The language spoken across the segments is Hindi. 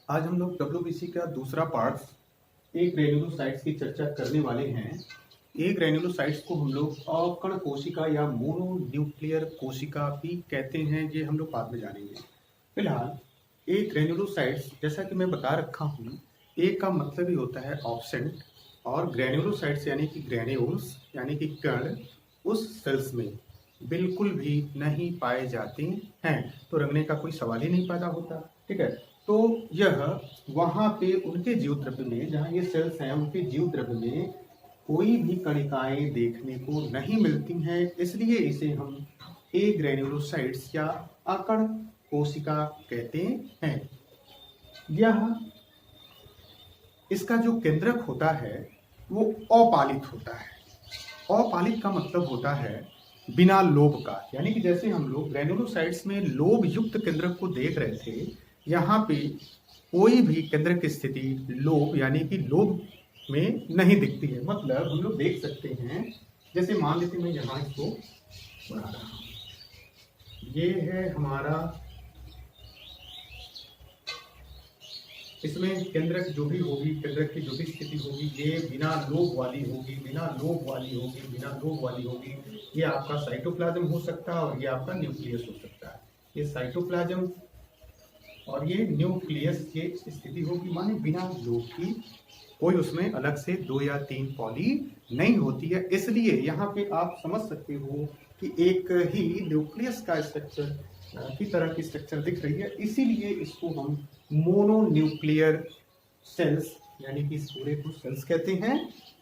आज हम लोग डब्ल्यूबीसी का दूसरा पार्ट ए ग्रेन्युलोसाइट्स की चर्चा करने वाले हैं। ए ग्रेन्युलोसाइट्स को हम लोग अकण कोशिका या मोनोन्यूक्लियर कोशिका भी कहते हैं, ये हम लोग बाद में जानेंगे। फिलहाल ए ग्रेन्युलोसाइट्स जैसा कि मैं बता रखा हूँ, ए का मतलब ही होता है ऑब्सेंट और ग्रेन्युलोसाइट्स यानी कि ग्रेन्यूल्स यानी कि कण उस सेल्स में बिल्कुल भी नहीं पाए जाते हैं, तो रंगने का कोई सवाल ही नहीं पैदा होता। ठीक है, तो यह वहां पे उनके जीव द्रव्य में, जहां ये सेल्स हैं उनके जीव द्रव्य में कोई भी कणिकाएं देखने को नहीं मिलती हैं, इसलिए इसे हम ए ग्रेन्युलोसाइट्स या अकण कोशिका कहते हैं। यह इसका जो केंद्रक होता है वो अपालित होता है। अपालित का मतलब होता है बिना लोब का, यानी कि जैसे हम लोग ग्रेन्युलोसाइट्स में लोब युक्त केंद्रक को देख रहे थे, यहाँ पे कोई भी केंद्रक की स्थिति लोब यानी कि लोब में नहीं दिखती है। मतलब हम लोग देख सकते हैं, जैसे मान लेते मैं यहाँ इसको बना रहा हूँ, ये है हमारा, इसमें केंद्रक जो भी होगी, केंद्रक की जो भी स्थिति होगी, ये बिना लोब वाली होगी, बिना लोब वाली होगी, बिना लोब वाली होगी। ये आपका साइटोप्लाज्म हो सकता है और ये आपका न्यूक्लियस हो सकता है। ये साइटोप्लाज्म और ये न्यूक्लियस की स्थिति होगी, माने बिना लोब की, कोई उसमें अलग से 2 या 3 पॉली नहीं होती है। इसलिए यहाँ पे आप समझ सकते हो कि एक ही न्यूक्लियस का स्ट्रक्चर की तरह की स्ट्रक्चर दिख रही है, इसीलिए इसको हम मोनोन्यूक्लियर सेल्स यानी कि इस पूरे को सेल्स कहते हैं,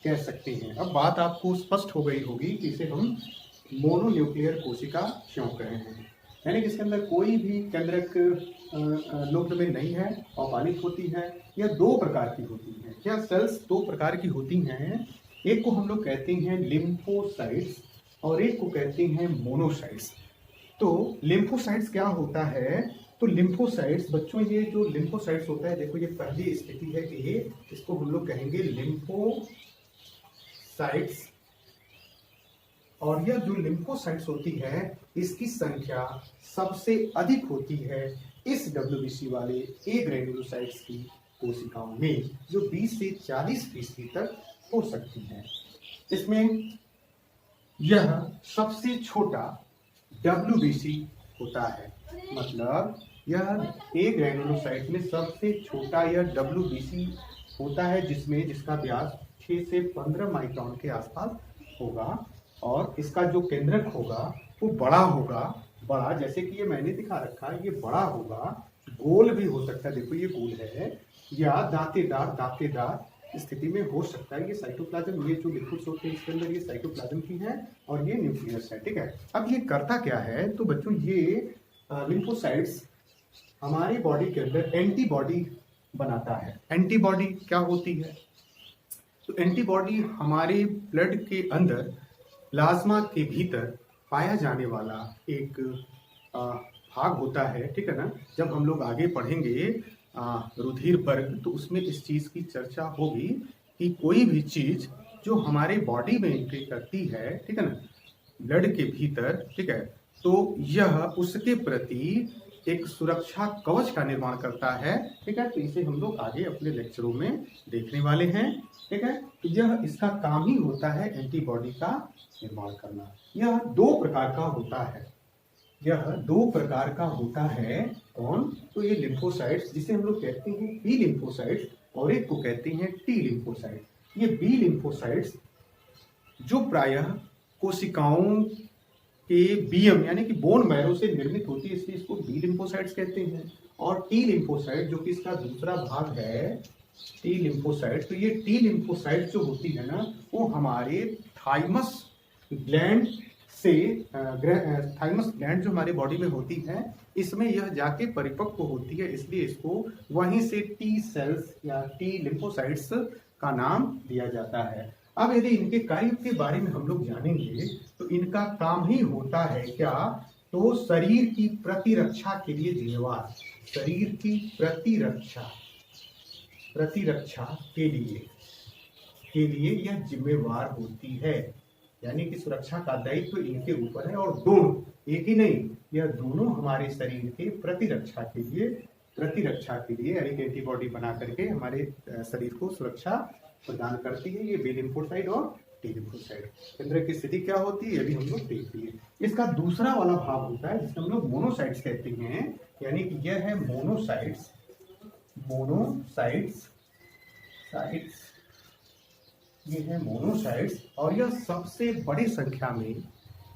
कह सकते हैं। अब बात आपको स्पष्ट हो गई होगी कि इसे हम मोनोन्यूक्लियर कोशिका क्यों कहे हैं, यानी कि इसके अंदर कोई भी केंद्रक लोब में नहीं है, अपालित होती है। यह 2 प्रकार की होती है। क्या सेल्स 2 प्रकार की होती हैं, एक को हम लोग कहते हैं लिम्फोसाइट्स और एक को कहते हैं मोनोसाइट्स। तो लिम्फोसाइट्स क्या होता है, तो लिम्फोसाइट्स बच्चों, ये जो लिम्फोसाइट्स होता है, देखो ये पहली स्थिति है कि इसको हम लोग कहेंगे लिम्फोसाइट्स, और यह जो लिम्फोसाइट्स होती है इसकी संख्या सबसे अधिक होती है इस डब्ल्यूबीसी वाले ए ग्रेन्युलोसाइट्स की कोशिकाओं में, जो 20 से 40% तक हो सकती है। इसमें यह सबसे छोटा डब्ल्यूबीसी होता है, मतलब यह ए ग्रेन्युलोसाइट में सबसे छोटा यह डब्ल्यूबीसी होता है, जिसका व्यास 6 से 15 माइक्रोन के आसपास होगा, और इसका जो केंद्रक होगा वो बड़ा होगा। बड़ा जैसे कि ये मैंने दिखा रखा है, ये बड़ा होगा, गोल भी हो सकता है, देखो ये गोल है, या दांतेदार स्थिति में हो सकता है। ये साइटोप्लाज्म, ये जो लिक्विड्स होते हैं इसके अंदर, ये साइटोप्लाज्म की है और ये न्यूक्लियस है। ठीक है, अब ये करता क्या है, तो बच्चों ये लिम्फोसाइट्स हमारी बॉडी के अंदर एंटीबॉडी बनाता है। एंटीबॉडी क्या होती है, तो एंटीबॉडी हमारे ब्लड के अंदर प्लाज्मा के भीतर पाया जाने वाला एक भाग होता है। ठीक है ना, जब हम लोग आगे पढ़ेंगे रुधिर वर्ग, तो उसमें इस चीज की चर्चा होगी कि कोई भी चीज जो हमारे बॉडी में एंट्री करती है, ठीक है ना, ब्लड के भीतर, ठीक है, तो यह उसके प्रति एक सुरक्षा कवच का निर्माण करता है। ठीक है, तो इसे हम लोग आगे अपने लेक्चरों में देखने वाले हैं। ठीक है, तो यह इसका काम ही होता है एंटीबॉडी का निर्माण करना। यह 2 प्रकार का होता है, यह 2 प्रकार का होता है। कौन, तो ये लिम्फोसाइट्स जिसे हम लोग कहते हैं बी लिम्फोसाइट्स, और एक को कहते हैं टी लिम्फोसाइट्स। ये बी लिम्फोसाइट्स जो प्रायः कोशिकाओं के बीएम यानी कि बोन मैरो से निर्मित होती है, इसलिए इसको बी लिम्फोसाइट्स कहते हैं। और टी लिम्फोसाइट जो कि इसका दूसरा भाग है, टी लिम्फोसाइट, तो ये टी लिम्फोसाइट जो होती है ना, वो हमारे थाइमस ग्लैंड से, थाइमस ग्लैंड जो हमारी बॉडी में होती है, इसमें यह जाके परिपक्व होती है, इसलिए इसको वहीं से टी सेल्स या टी लिम्फोसाइट्स का नाम दिया जाता है। अब यदि इनके कार्य के बारे में हम लोग जानेंगे, तो इनका काम ही होता है क्या, तो शरीर की प्रतिरक्षा के लिए जिम्मेवार, शरीर की प्रतिरक्षा के लिए यह जिम्मेवार होती है, यानी कि सुरक्षा का दायित्व इनके ऊपर है। और दोनों, एक ही नहीं, यह दोनों हमारे शरीर के प्रतिरक्षा के लिए प्रतिरक्षा के लिए यानी कि एंटीबॉडी बना करके हमारे शरीर को सुरक्षा प्रदान करती है। ये बी लिम्फोसाइट और टी लिम्फोसाइट। केंद्रक की स्थिति क्या होती है, ये भी हम लोग देख लिए। इसका दूसरा वाला भाग होता है जिसे हम लोग मोनोसाइट्स कहते हैं, यानी कि यह है मोनोसाइट्स। साइट्स ये है मोनोसाइट्स, और यह सबसे बड़ी संख्या में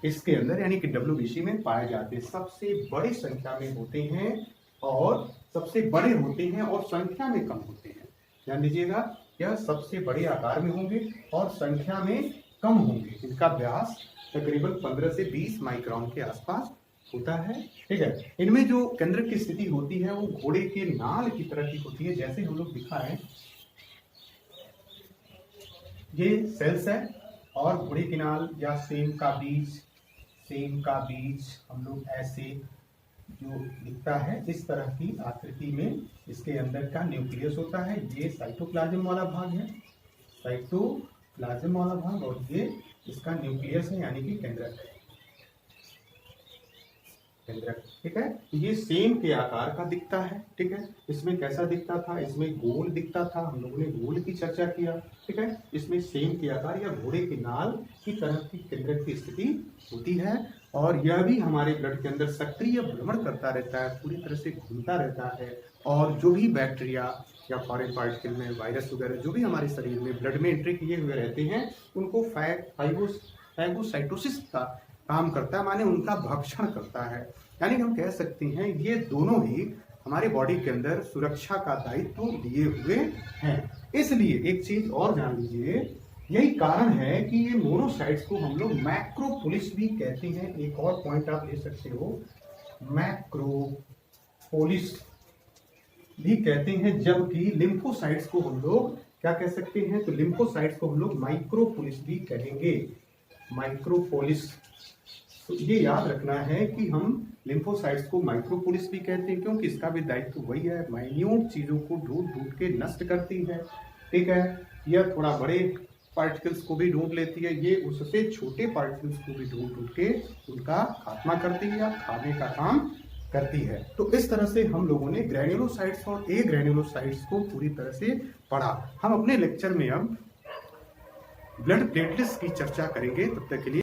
इसके अंदर यानी कि डब्ल्यूबीसी में पाए जाते हैं। सबसे बड़ी संख्या में होते हैं और सबसे बड़े होते हैं और संख्या में कम होते हैं। ध्यान दीजिएगा, यह सबसे बड़े आकार में होंगे और संख्या में कम होंगे। इनका व्यास तकरीबन 15 से 20 माइक्रोन के आसपास होता है। ठीक है, इनमें जो केंद्रक की स्थिति होती है वो घोड़े के नाल की तरह की होती है, जैसे हम लोग दिखाएं। ये सेल्स है और घोड़े की नाल या सेम का बीज हम लोग ऐसे जो दिखता है इस तरह की आकृति में इसके अंदर का न्यूक्लियस होता है। ये साइटोप्लाज्म वाला भाग है, साइटोप्लाज्म वाला भाग, और ये इसका न्यूक्लियस है यानी कि केंद्रक है। ठीक है, ये सेम के आकार का दिखता है। ठीक है, इसमें कैसा दिखता था, इसमें गोल दिखता था, हम लोगों ने गोल की चर्चा किया। ठीक है, इसमें सेम के आकार या घोड़े के नाल की तरह की केंद्रक की स्थिति होती है, और यह भी हमारे ब्लड के अंदर सक्रिय भ्रमण करता रहता है, पूरी तरह से घूमता रहता है। और जो भी बैक्टीरिया या फॉरेन पार्टिकल में वायरस वगैरह जो भी हमारे शरीर में ब्लड में एंट्री किए हुए रहते हैं उनको फैगोसाइटोसिस का काम करता है, माने उनका भक्षण करता है। यानी हम कह सकते हैं ये दोनों ही हमारे बॉडी के अंदर सुरक्षा का दायित्व लिए हुए हैं। इसलिए एक चीज और जान लीजिए, यही कारण है कि ये मोनोसाइट्स को हम लोग मैक्रोपोलिस भी कहते हैं। एक और पॉइंट आप ले सकते हो, मैक्रोपोलिस भी कहते हैं, जबकि लिम्फोसाइट्स को हम लोग क्या कह सकते हैं, तो लिम्फोसाइट्स को हम लोग माइक्रोपोलिस भी कहेंगे। माइक्रोपोलिस, तो ये याद रखना है कि हम लिम्फोसाइट्स को माइक्रोपोलिस भी कहते हैं, क्योंकि इसका भी दायित्व वही है, माइन्यूट चीजों को ढूंढ के नष्ट करती है। ठीक है, यह थोड़ा बड़े पार्टिकल्स को भी ढूंढ लेती है, ये उससे छोटे पार्टिकल्स को भी ढूंढ के उनका खात्मा करती है या खाने का काम करती है। तो इस तरह से हम लोगों ने ग्रैन्युलोसाइट्स और ए ग्रैन्युलोसाइट्स को पूरी तरह से पढ़ा। हम अपने लेक्चर में अब ब्लड प्लेटलेट्स की चर्चा करेंगे, तब तक के लिए